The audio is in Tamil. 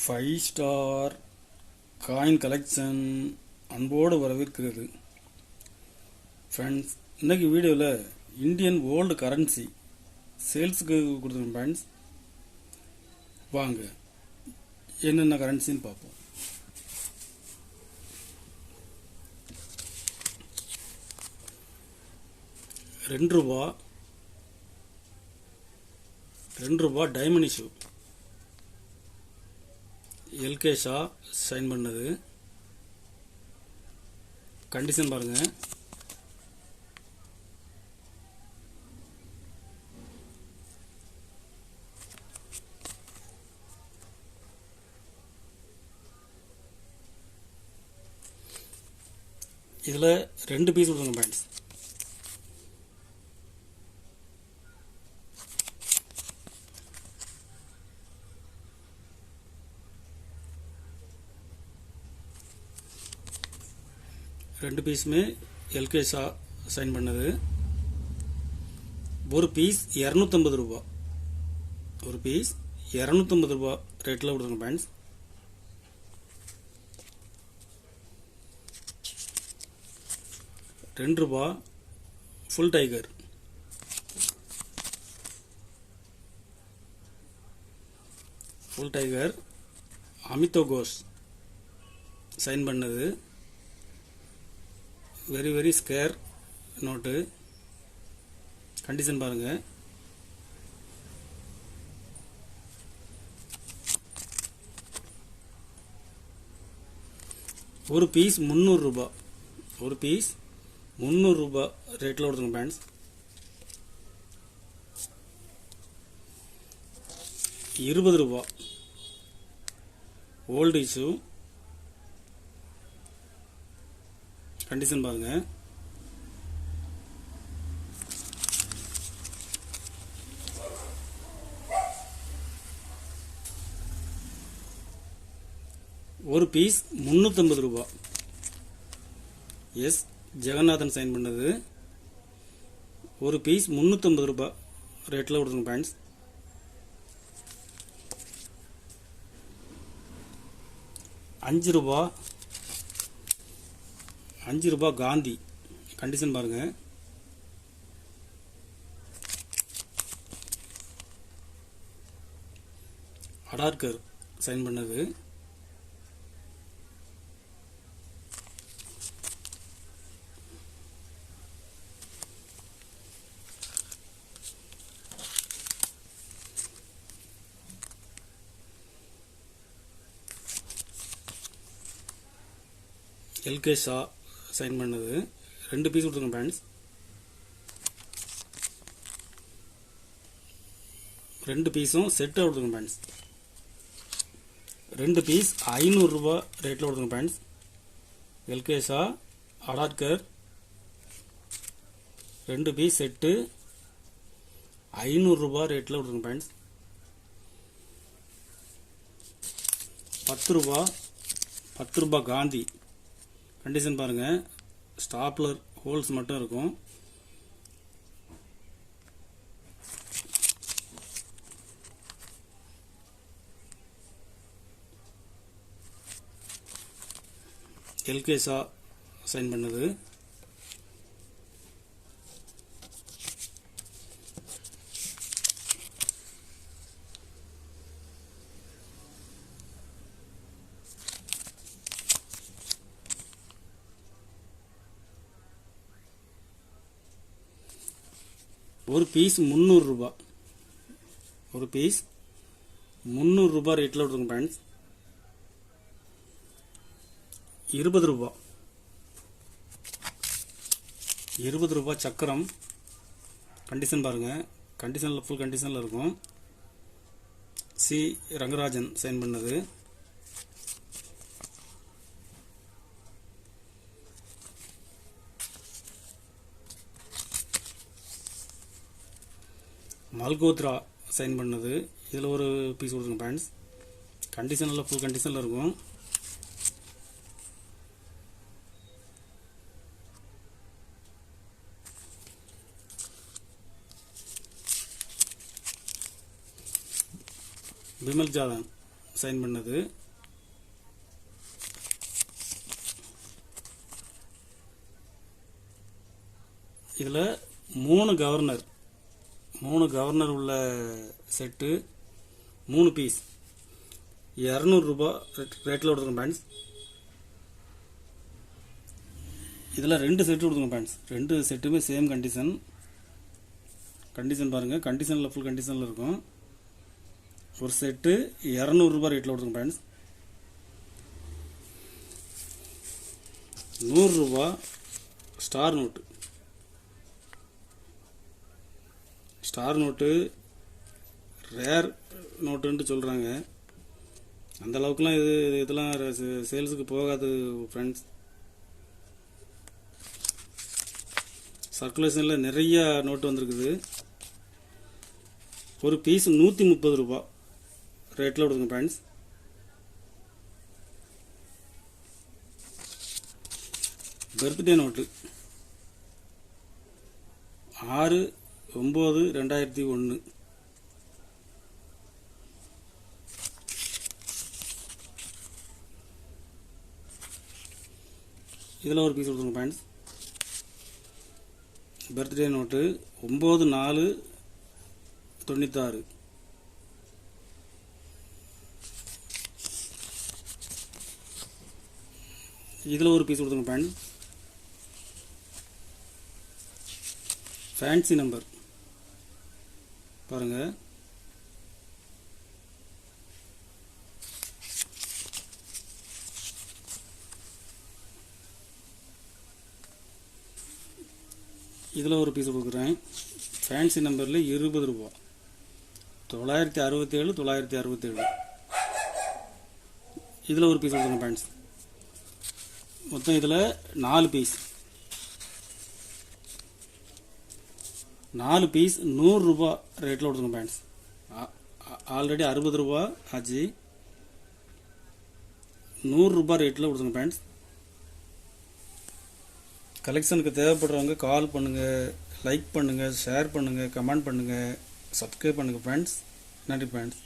ஃபைவ் ஸ்டார் காயின் கலெக்ஷன் அன்போடு வரவேற்கிறது. ஃப்ரெண்ட்ஸ், இன்னைக்கு வீடியோவில் இந்தியன் ஓல்டு கரன்சி சேல்ஸுக்கு கொடுத்துருக்கோம். ஃப்ரெண்ட்ஸ், வாங்க என்னென்ன கரன்சின்னு பார்ப்போம். ₹2 diamond issue L K Jha sign பண்ணது. கண்டிஷன் பாருங்க. இதுல 2 பீஸ் கொடுங்க பேண்ட்ஸ். ரெண்டு பீஸுமே எல்கே ஷா சைன் பண்ணது. ஒரு பீஸ் ₹250. ஒரு பீஸ் ₹250 ரேட்டில் கொடுத்துருங்க பேண்ட்ஸ். ₹2 full tiger. Full tiger Amitav Ghosh sign பண்ணது. Very very scarce note. Condition பாருங்க. ஒரு பீஸ் ₹300. ஒரு பீஸ் ₹300 ரேட்டில் கொடுத்துருங்க பேண்ட்ஸ். ₹20 old issue. கண்டிஷன் பாருங்க. ஒரு பீஸ் ₹350. எஸ் ஜெகநாதன் சைன் பண்ணது. ஒரு பீஸ் ₹350 ரேட்டில் கொடுத்துருங்க பேண்ட்ஸ். ₹5 காந்தி. கண்டிஷன் பாருங்க. அடார்கர் சைன் பண்ணது. எல்கே ஷா சைன் பண்ணது. 2 பீஸ் கொடுத்துருங்க பேண்ட்ஸ். 2 பீஸும் செட்டாக கொடுத்துருங்க பேண்ட்ஸ். 2 பீஸ் ₹500 ரேட்டில் கொடுத்துருங்க பேண்ட்ஸ். எல்கே ஷா அடார்கர் 2 பீஸ் செட்டு ₹500 ரேட்டில் கொடுத்துருங்க பேண்ட்ஸ். ₹10 காந்தி. கண்டிஷன் பாருங்க. ஸ்டாப்லர் ஹோல்ஸ் மட்டும் இருக்கும். எல்கே ஷா சைன் பண்ணது. ஒரு பீஸ் ₹300. ஒரு பீஸ் ₹300 ரேட்டில் கொடுத்துருங்க பேண்ட்ஸ். ₹20 சக்கரம். கண்டிஷன் பாருங்க. கண்டிஷனில் ஃபுல் கண்டிஷனில் இருக்கும். சி ரங்கராஜன் சைன் பண்ணது. மல்கோத்ரா சைன் பண்ணது. இதில் ஒரு பீஸ் கொடுத்துருங்க பேண்ட்ஸ். கண்டிஷனில் ஃபுல் கண்டிஷனில் இருக்கும். விமல் ஜாதன் சைன் பண்ணது. இதில் 3 கவர்னர் உள்ள செட்டு 3 பீஸ் 200 ரூபா ரேட்டில் கொடுத்துருங்க ஃப்ரெண்ட்ஸ். இதில் 2 செட்டு கொடுத்துருங்க ஃப்ரெண்ட்ஸ். 2 செட்டுமே சேம் கண்டிஷன் பாருங்கள். கண்டிஷனில் ஃபுல் கண்டிஷனில் இருக்கும். ஒரு செட்டு 200 ரூபா ரேட்டில் கொடுத்துருங்க ஃப்ரெண்ட்ஸ். 100 ரூபா ஸ்டார் நோட்டு ரேர் நோட்டுன்ட்டு சொல்கிறாங்க. அந்த அளவுக்குலாம் இதெல்லாம் சேல்ஸுக்கு போகாது ஃப்ரெண்ட்ஸ். சர்க்குலேஷனில் நிறைய நோட்டு வந்திருக்குது. ஒரு பீஸ் 130 ரூபா ரேட்டில் கொடுங்க ஃப்ரெண்ட்ஸ். Birthday note 6/9/2001. இதில் ஒரு பீஸ் கொடுத்துருங்க ஃப்ரெண்ட்ஸ். Birthday note 9/4/96. இதில் ஒரு பீஸ் கொடுத்துருங்க ஃப்ரெண்ட்ஸ். ஃபேன்சி நம்பர் பாருங்கள். இதில் ஒரு பீஸ் கொடுக்குறேன். ஃபேன்சி நம்பரில் 20 ரூபா 967. இதில் ஒரு பீஸ் கொடுக்குறேன் ஃப்ரெண்ட்ஸ். மொத்தம் இதில் 4 பீஸ் 100 ரூபா ரேட்டில் கொடுத்துருங்க ஃப்ரெண்ட்ஸ். ஆல்ரெடி 60 ரூபா ஆச்சு. 100 ரூபா ரேட்டில் கொடுத்துருங்க ஃப்ரெண்ட்ஸ். கலெக்ஷனுக்கு தேவைப்படுறவங்க கால் பண்ணுங்கள், லைக் பண்ணுங்கள், ஷேர் பண்ணுங்கள், கமெண்ட் பண்ணுங்கள், சப்ஸ்கிரைப் பண்ணுங்கள் ஃப்ரெண்ட்ஸ். நன்றி ஃப்ரெண்ட்ஸ்.